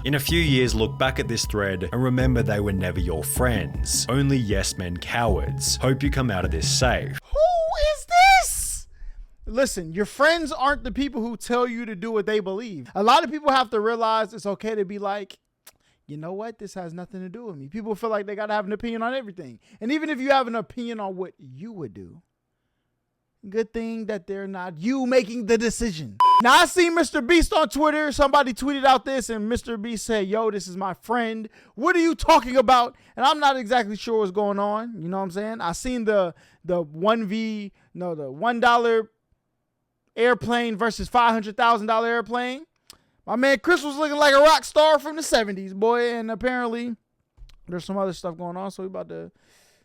In a few years, look back at this thread and remember they were never your friends. Only yes men cowards. Hope you come out of this safe. Who is this? Listen, your friends aren't the people who tell you to do what they believe. A lot of people have to realize it's okay to be like, you know what? This has nothing to do with me. People feel like they got to have an opinion on everything. And even if you have an opinion on what you would do, good thing that they're not you making the decision. Now, I seen MrBeast on Twitter. Somebody tweeted out this and MrBeast said, yo, this is my friend. What are you talking about? And I'm not exactly sure what's going on. You know what I'm saying? I seen the $1 airplane versus $500,000 airplane. My man Chris was looking like a rock star from the 70s, boy. And apparently there's some other stuff going on. So we about to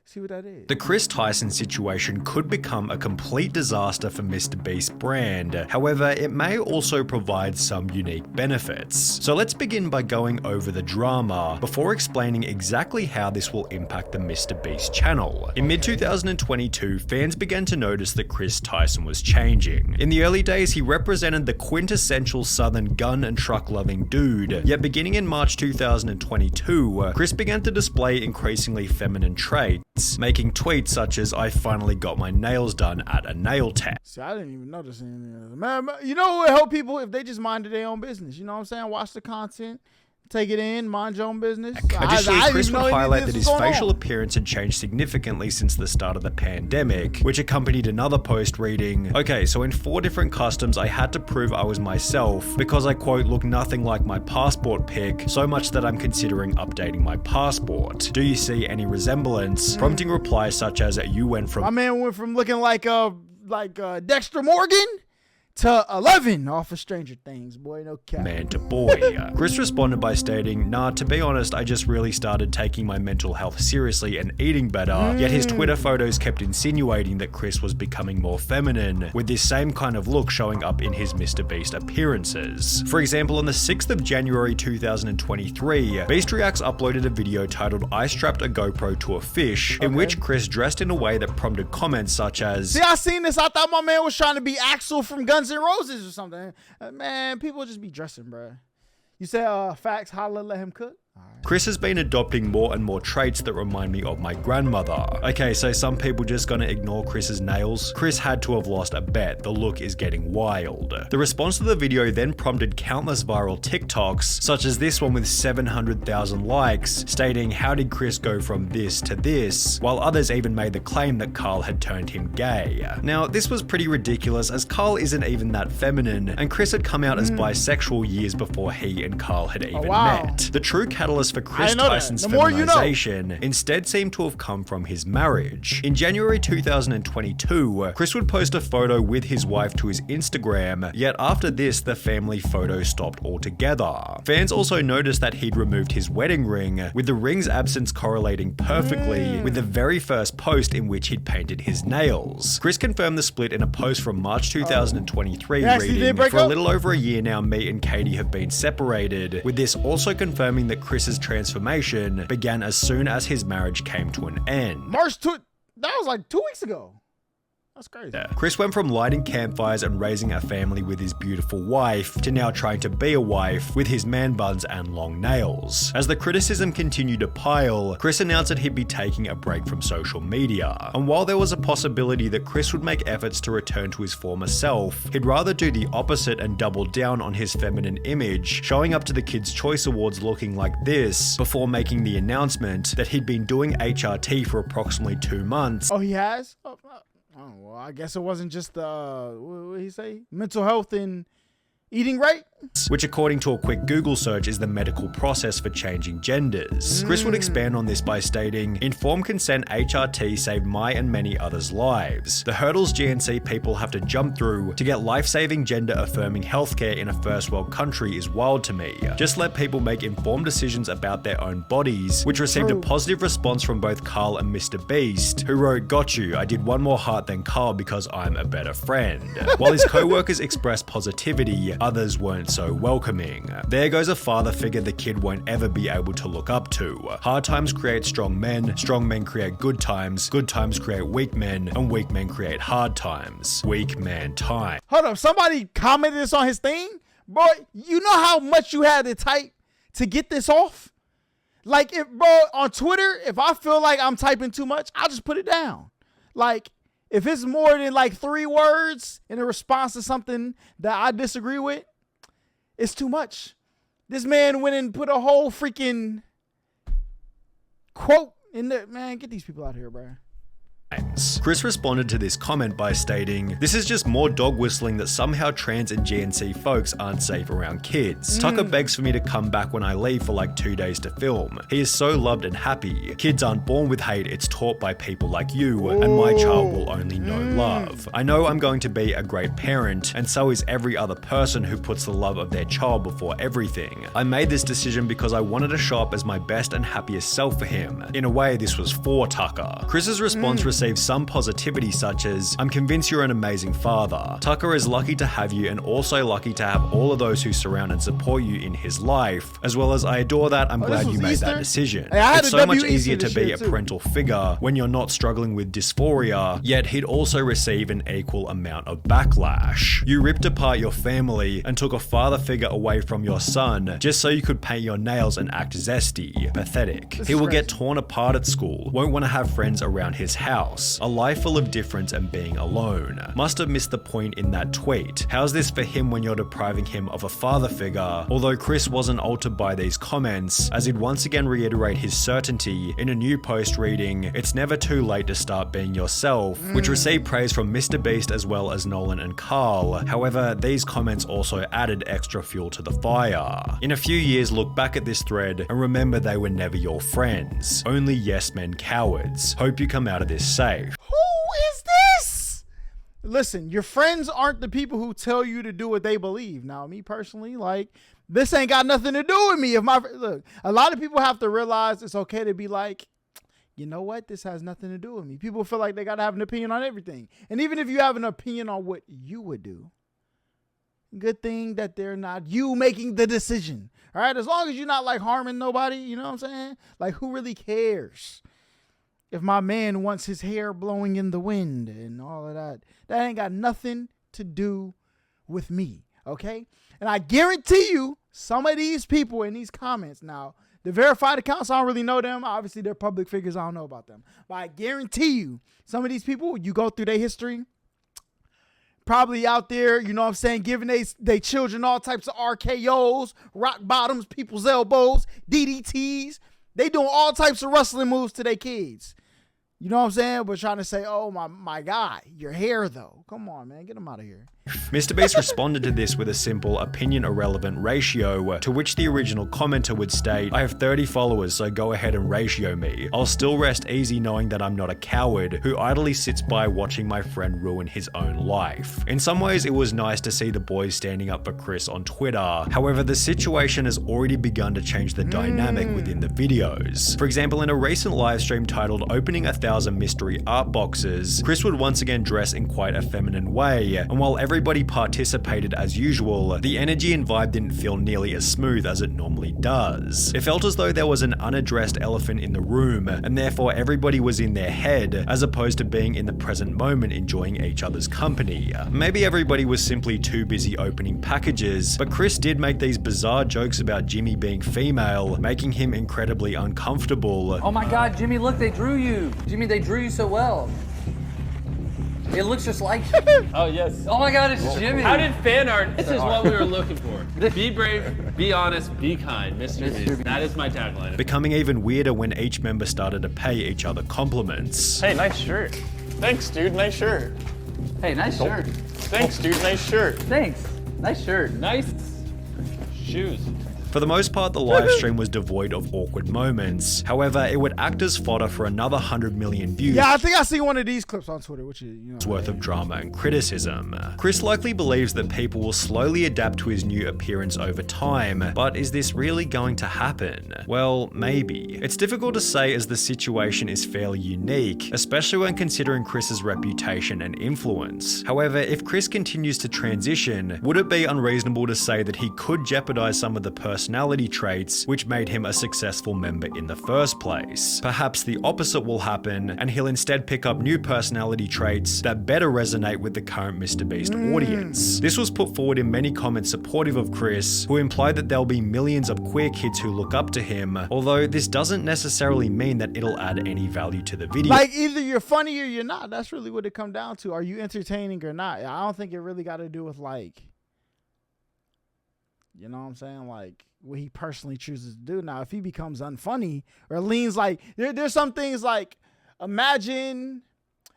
see what that is. The Chris Tyson situation could become a complete disaster for MrBeast brand. However, it may also provide some unique benefits. So let's begin by going over the drama before explaining exactly how this will impact the MrBeast channel. In mid-2022, fans began to notice that Chris Tyson was changing. In the early days, he represented the quintessential southern gun and truck loving dude. Yet beginning in March 2022, Chris began to display increasingly feminine traits, making tweets such as, I finally got my nails done at a nail tech. See, I didn't even notice anything. Man, you know what would help people if they just minded their own business? You know what I'm saying? Watch the content, take it in, mind your own business. Additionally, Chris would highlight that his facial appearance had changed significantly since the start of the pandemic, which accompanied another post reading, okay, so in 4 different customs, I had to prove I was myself because I, quote, look nothing like my passport pic, so much that I'm considering updating my passport. Do you see any resemblance? Prompting replies such as, you went from... My man went from looking like Dexter Morgan to 11 off of Stranger Things, boy, no cap. Man to boy. Chris responded by stating, nah, to be honest, I just really started taking my mental health seriously and eating better. Yet his Twitter photos kept insinuating that Chris was becoming more feminine, with this same kind of look showing up in his MrBeast appearances. For example, on the 6th of January 2023, Beast Reacts uploaded a video titled I strapped a GoPro to a fish, in which Chris dressed in a way that prompted comments such as, see, I seen this, I thought my man was trying to be Axel from Guns N' Roses or something. Man, people just be dressing, bro. You said facts, Holla, let him cook. Right. Chris has been adopting more and more traits that remind me of my grandmother. Okay, so some people just gonna ignore Chris's nails? Chris had to have lost a bet. The look is getting wild. The response to the video then prompted countless viral TikToks, such as this one with 700,000 likes, stating how did Chris go from this to this, while others even made the claim that Carl had turned him gay. Now, this was pretty ridiculous as Carl isn't even that feminine, and Chris had come out as bisexual years before he and Carl had even met. The true catalyst for Chris Tyson's feminization instead seemed to have come from his marriage. In January 2022, Chris would post a photo with his wife to his Instagram, yet after this, the family photo stopped altogether. Fans also noticed that he'd removed his wedding ring, with the ring's absence correlating perfectly with the very first post in which he'd painted his nails. Chris confirmed the split in a post from March 2023 reading, for a little over a year now, me and Katie have been separated, with this also confirming that Chris's transformation began as soon as his marriage came to an end. That was like 2 weeks ago. That's crazy. Chris went from lighting campfires and raising a family with his beautiful wife to now trying to be a wife with his man buns and long nails. As the criticism continued to pile, Chris announced that he'd be taking a break from social media. And while there was a possibility that Chris would make efforts to return to his former self, he'd rather do the opposite and double down on his feminine image, showing up to the Kids' Choice Awards looking like this before making the announcement that he'd been doing HRT for approximately 2 months. Oh, he has? Oh, well, I guess it wasn't just what did he say? Mental health and eating right? Which, according to a quick Google search, is the medical process for changing genders. Chris would expand on this by stating, informed consent HRT saved my and many others' lives. The hurdles GNC people have to jump through to get life-saving gender-affirming healthcare in a first world country is wild to me. Just let people make informed decisions about their own bodies, which received a positive response from both Carl and MrBeast, who wrote, got you, I did one more heart than Carl because I'm a better friend. While his co-workers expressed positivity, others weren't so welcoming. There goes a father figure the kid won't ever be able to look up to. Hard times create strong men create good times create weak men, and weak men create hard times. Weak man time. Hold up, somebody commented this on his thing? Boy, you know how much you had to type to get this off. Like, if, bro, on Twitter, if I feel like I'm typing too much, I'll just put it down. Like, if it's more than like 3 words in a response to something that I disagree with, it's too much. This man went and put a whole freaking quote in there. Man, get these people out here, bro. Chris responded to this comment by stating, "This is just more dog whistling that somehow trans and GNC folks aren't safe around kids. Tucker begs for me to come back when I leave for like 2 days to film. He is so loved and happy. Kids aren't born with hate, it's taught by people like you, and my child will only know love. I know I'm going to be a great parent, and so is every other person who puts the love of their child before everything. I made this decision because I wanted to show up as my best and happiest self for him. In a way, this was for Tucker." Chris's response received some positivity such as, "I'm convinced you're an amazing father. Tucker is lucky to have you and also lucky to have all of those who surround and support you in his life, as well as I adore that. I'm glad you made that decision. It's so much easier to be a parental figure when you're not struggling with dysphoria, yet he'd also receive an equal amount of backlash. You ripped apart your family and took a father figure away from your son just so you could paint your nails and act zesty. Pathetic. He will get torn apart at school, won't want to have friends around his house. A life full of difference and being alone. Must have missed the point in that tweet. How's this for him when you're depriving him of a father figure?" Although Chris wasn't altered by these comments, as he'd once again reiterate his certainty in a new post reading, "It's never too late to start being yourself," which received praise from MrBeast as well as Nolan and Carl. However, these comments also added extra fuel to the fire. In a few years, look back at this thread and remember they were never your friends. Only yes men cowards. Hope you come out of this safe. Who is this? Listen, your friends aren't the people who tell you to do what they believe. Now, me personally, like, this ain't got nothing to do with me. Look, a lot of people have to realize it's okay to be like, you know what? This has nothing to do with me. People feel like they got to have an opinion on everything. And even if you have an opinion on what you would do, good thing that they're not you making the decision. All right? As long as you're not like harming nobody, you know what I'm saying? Like, who really cares? If my man wants his hair blowing in the wind and all of that, that ain't got nothing to do with me, okay? And I guarantee you, some of these people in these comments now, the verified accounts, I don't really know them. Obviously, they're public figures. I don't know about them. But I guarantee you, some of these people, you go through their history, probably out there, you know what I'm saying, giving they children all types of RKOs, rock bottoms, people's elbows, DDTs. They doing all types of wrestling moves to their kids. You know what I'm saying? But trying to say, oh, my guy, your hair, though. Come on, man. Get him out of here. MrBeast responded to this with a simple opinion irrelevant ratio, to which the original commenter would state, "I have 30 followers, so go ahead and ratio me. I'll still rest easy knowing that I'm not a coward who idly sits by watching my friend ruin his own life." In some ways, it was nice to see the boys standing up for Chris on Twitter. However, the situation has already begun to change the dynamic within the videos. For example, in a recent livestream titled "Opening 1,000 Mystery Art Boxes," Chris would once again dress in quite a feminine way, and while everybody participated as usual, the energy and vibe didn't feel nearly as smooth as it normally does. It felt as though there was an unaddressed elephant in the room, and therefore everybody was in their head, as opposed to being in the present moment enjoying each other's company. Maybe everybody was simply too busy opening packages, but Chris did make these bizarre jokes about Jimmy being female, making him incredibly uncomfortable. "Oh my god, Jimmy, look, they drew you. Jimmy, they drew you so well. It looks just like you." Oh, yes. Oh my god, it's Jimmy. How did fan art? This is what we were looking for. Be brave, be honest, be kind, MrBeast. That is my tagline. Becoming even weirder when each member started to pay each other compliments. Hey, nice shirt. Thanks, dude. Nice shirt. Hey, nice shirt. Thanks, dude. Nice shirt. Thanks. Nice shirt. Nice shoes. For the most part, the live stream was devoid of awkward moments. However, it would act as fodder for another 100 million views. Yeah, I think I seen one of these clips on Twitter, which is, you know, worth of drama and criticism. Chris likely believes that people will slowly adapt to his new appearance over time, but is this really going to happen? Well, maybe. It's difficult to say as the situation is fairly unique, especially when considering Chris's reputation and influence. However, if Chris continues to transition, would it be unreasonable to say that he could jeopardize some of the personality personality traits which made him a successful member in the first place. Perhaps the opposite will happen, and he'll instead pick up new personality traits that better resonate with the current MrBeast audience. This was put forward in many comments supportive of Chris, who implied that there'll be millions of queer kids who look up to him, although this doesn't necessarily mean that it'll add any value to the video. Like, either you're funny or you're not. That's really what it comes down to. Are you entertaining or not? I don't think it really got to do with, like, you know what I'm saying? Like, what he personally chooses to do. Now, if he becomes unfunny or leans like, there's some things like, imagine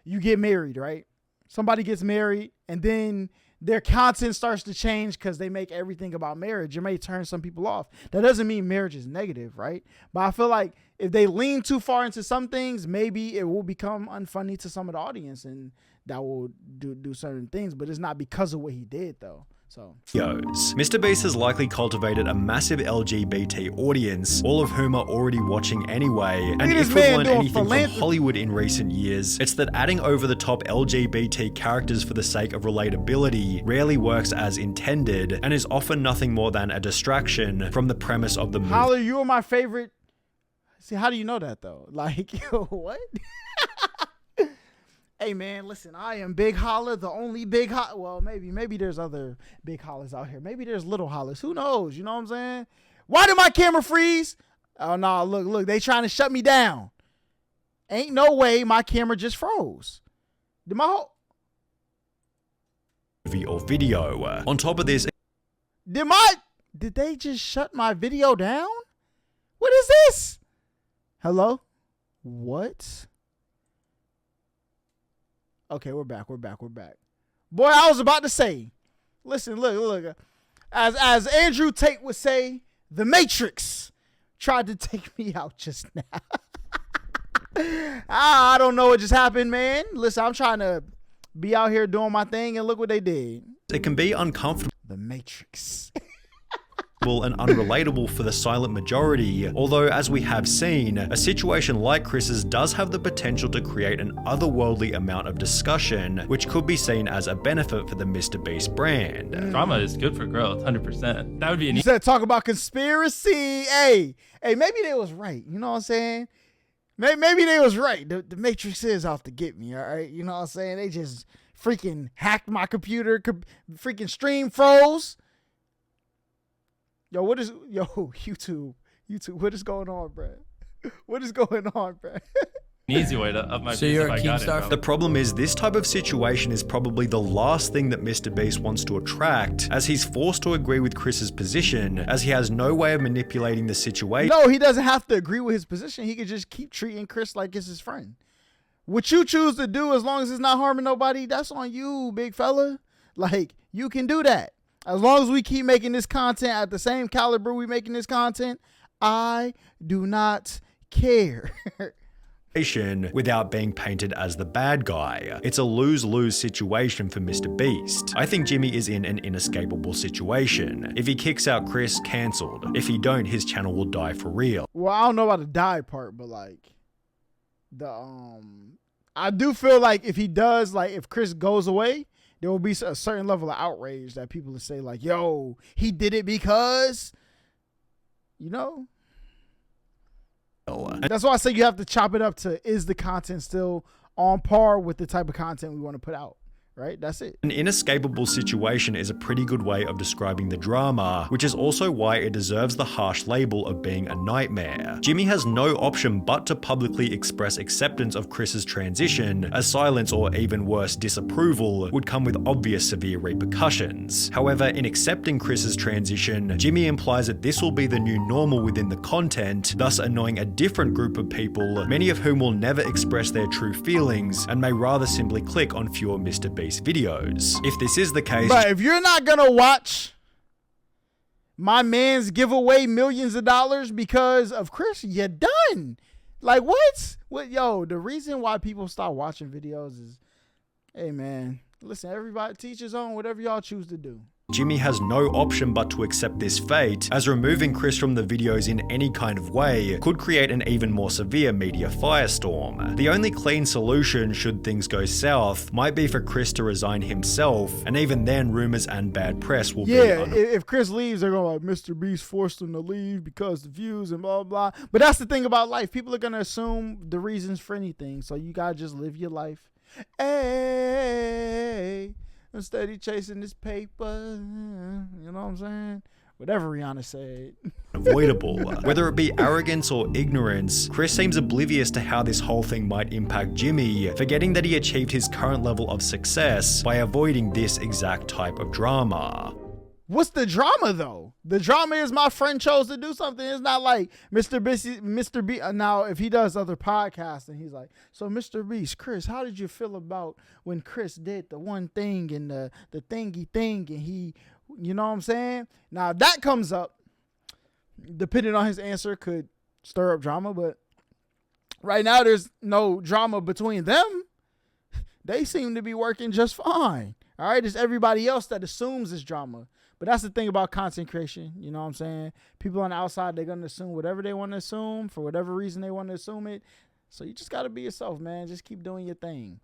you get married, right? Somebody gets married and then their content starts to change because they make everything about marriage. It may turn some people off. That doesn't mean marriage is negative, right? But I feel like if they lean too far into some things, maybe it will become unfunny to some of the audience, and that will do certain things. But it's not because of what he did, though. So, MrBeast has likely cultivated a massive LGBT audience, all of whom are already watching anyway, and if we've learned anything from Hollywood in recent years, it's that adding over-the-top LGBT characters for the sake of relatability rarely works as intended, and is often nothing more than a distraction from the premise of the movie. Holla, you are my favorite. See, how do you know that, though? Like, what? Hey man, listen, I am Big Holla, the only Big Holla. Well, maybe there's other Big Hollas out here. Maybe there's little Hollas. Who knows? You know what I'm saying? Why did my camera freeze? Oh no, look, they trying to shut me down. Ain't no way my camera just froze. Did my whole or video. On top of this, did they just shut my video down? What is this? Hello? What? Okay, we're back. Boy, I was about to say, listen, look. As Andrew Tate would say, the Matrix tried to take me out just now. I don't know what just happened, man. Listen, I'm trying to be out here doing my thing, and look what they did. It can be uncomfortable. The Matrix. And unrelatable for the silent majority, although as we have seen, a situation like Chris's does have the potential to create an otherworldly amount of discussion, which could be seen as a benefit for the MrBeast brand. Drama is good for growth, 100%. That would be an You said talk about conspiracy. Hey, maybe they was right. You know what I'm saying? Maybe they was right. The Matrix is out to get me, all right? You know what I'm saying? They just freaking hacked my computer, freaking stream froze. Yo, YouTube, what is going on, bro? What is going on, bro? Easy way to up my So you're a Keemstar? The problem is this type of situation is probably the last thing that MrBeast wants to attract, as he's forced to agree with Chris's position, as he has no way of manipulating the situation. No, he doesn't have to agree with his position. He could just keep treating Chris like it's his friend. What you choose to do, as long as it's not harming nobody, that's on you, big fella. Like, you can do that. As long as we keep making this content at the same caliber we making this content, I do not care. Without being painted as the bad guy. It's a lose-lose situation for MrBeast. I think Jimmy is in an inescapable situation. If he kicks out Chris, cancelled. If he don't, his channel will die for real. Well, I don't know about the die part, but like I do feel like if he does, like if Chris goes away, there will be a certain level of outrage that people will say like, yo, he did it because, you know. That's why I say you have to chop it up to, is the content still on par with the type of content we want to put out? Right? That's it. An inescapable situation is a pretty good way of describing the drama, which is also why it deserves the harsh label of being a nightmare. Jimmy has no option but to publicly express acceptance of Chris's transition, as silence or even worse, disapproval would come with obvious severe repercussions. However, in accepting Chris's transition, Jimmy implies that this will be the new normal within the content, thus annoying a different group of people, many of whom will never express their true feelings and may rather simply click on fewer MrBeast videos. If this is the case, but if you're not gonna watch my man's give away millions of dollars because of Chris, you're done. Like what? Yo, the reason why people stop watching videos is, hey man, listen, everybody teach his own, whatever y'all choose to do. Jimmy has no option but to accept this fate, as removing Chris from the videos in any kind of way could create an even more severe media firestorm. The only clean solution, should things go south, might be for Chris to resign himself, and even then rumors and bad press will be if Chris leaves, they're going like, MrBeast forced him to leave because the views and blah, blah, blah. But that's the thing about life. People are going to assume the reasons for anything, so you got to just live your life. Hey, I'm steady chasing this paper. You know what I'm saying? Whatever Rihanna said. Avoidable. Whether it be arrogance or ignorance, Chris seems oblivious to how this whole thing might impact Jimmy, forgetting that he achieved his current level of success by avoiding this exact type of drama. What's the drama though? The drama is my friend chose to do something. It's not like MrBeast. Now, if he does other podcasts and he's like, so MrBeast, Chris, how did you feel about when Chris did the one thing and the thingy thing and he, you know what I'm saying? Now that comes up, depending on his answer, could stir up drama. But right now, there's no drama between them. They seem to be working just fine. All right, it's everybody else that assumes it's drama. But that's the thing about content creation. You know what I'm saying? People on the outside, they're going to assume whatever they want to assume for whatever reason they want to assume it. So you just got to be yourself, man. Just keep doing your thing.